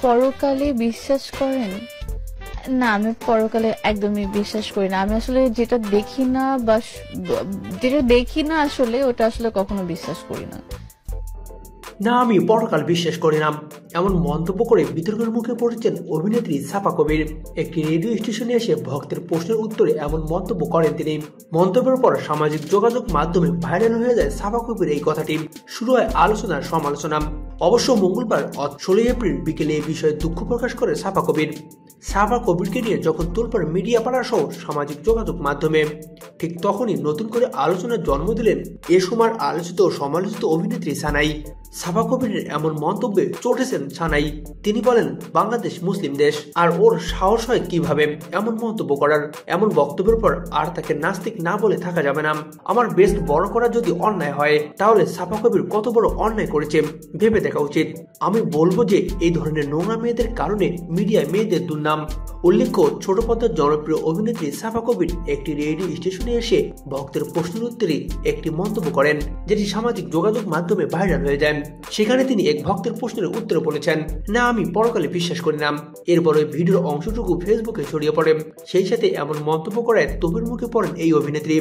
পরকালে বিশ্বাস করেন? না, আমি পরকালে একদমই বিশ্বাস করি না। আমি আসলে যেটা দেখি না বা যেটা দেখি না আসলে ওটা আসলে কখনো বিশ্বাস করি না। না, আমি পরকাল বিশ্বাস করি না, এমন মন্তব্য করে বিতর্কের মুখে পড়েছেন অভিনেত্রী সাফা কবির। একটি রেডিও স্টেশনে এসে ভক্তের প্রশ্নের উত্তরে এমন মন্তব্য করেন তিনি। মন্তব্যের পর সামাজিক যোগাযোগ মাধ্যমে ভাইরাল হয়ে যায় সাফা কবির এই কথাটি। শুরু হয় আলোচনার সমালোচনা। অবশ্য মঙ্গলবার 16 এপ্রিল বিকেলে এই বিষয়ে দুঃখ প্রকাশ করে সাফা কবির। সাফা কবিরকে নিয়ে যখন তোলপাড় মিডিয়া পাড়া সহ সামাজিক যোগাযোগ মাধ্যমে, ঠিক তখনই নতুন করে আলোচনার জন্ম দিলেন এ সময়ের আলোচিত ও সমালোচিত অভিনেত্রী সানাই। সাফা কবিরের এমন মন্তব্যে চটেছেন সানাই। তিনি বলেন, বাংলাদেশ মুসলিম দেশ, আর ওর সাহস হয় কিভাবে এমন মন্তব্য করার। এমন বক্তব্যের পর আর তাকে নাস্তিক না বলে থাকা যাবে না। আমার বেস্ট বড় করা যদি অন্যায় হয়, তাহলে সাফা কবির কত বড় অন্যায় করেছে ভেবে দেখা উচিত। আমি বলবো যে এই ধরনের নোংরা মেয়েদের কারণে মিডিয়ায় মেয়েদের দুর্নাম। উল্লেখ্য, ছোট পর্দার জনপ্রিয় অভিনেত্রী সাফা কবির একটি রেডিও স্টেশনে এসে ভক্তের প্রশ্নের উত্তরে একটি মন্তব্য করেন, যেটি সামাজিক যোগাযোগ মাধ্যমে ভাইরাল হয়ে যায়। সেখানে তিনি এক ভক্তের প্রশ্নের উত্তরে বলেছেন, না, আমি পরকালে বিশ্বাস করি না। এরপর ওই ভিডিওর অংশটুকু ফেসবুকে ছড়িয়ে পড়ে। সেই সাথে এমন মন্তব্য করায় তোপের মুখে পড়েন এই অভিনেত্রী।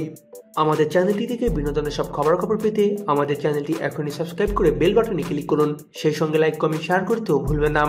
আমাদের চ্যানেলটি থেকে বিনোদনের সব খবরাখবর পেতে আমাদের চ্যানেলটি এখনই সাবস্ক্রাইব করে বেল বাটনে ক্লিক করুন। সেই সঙ্গে লাইক, কমেন্ট, শেয়ার করতেও ভুলবেন না।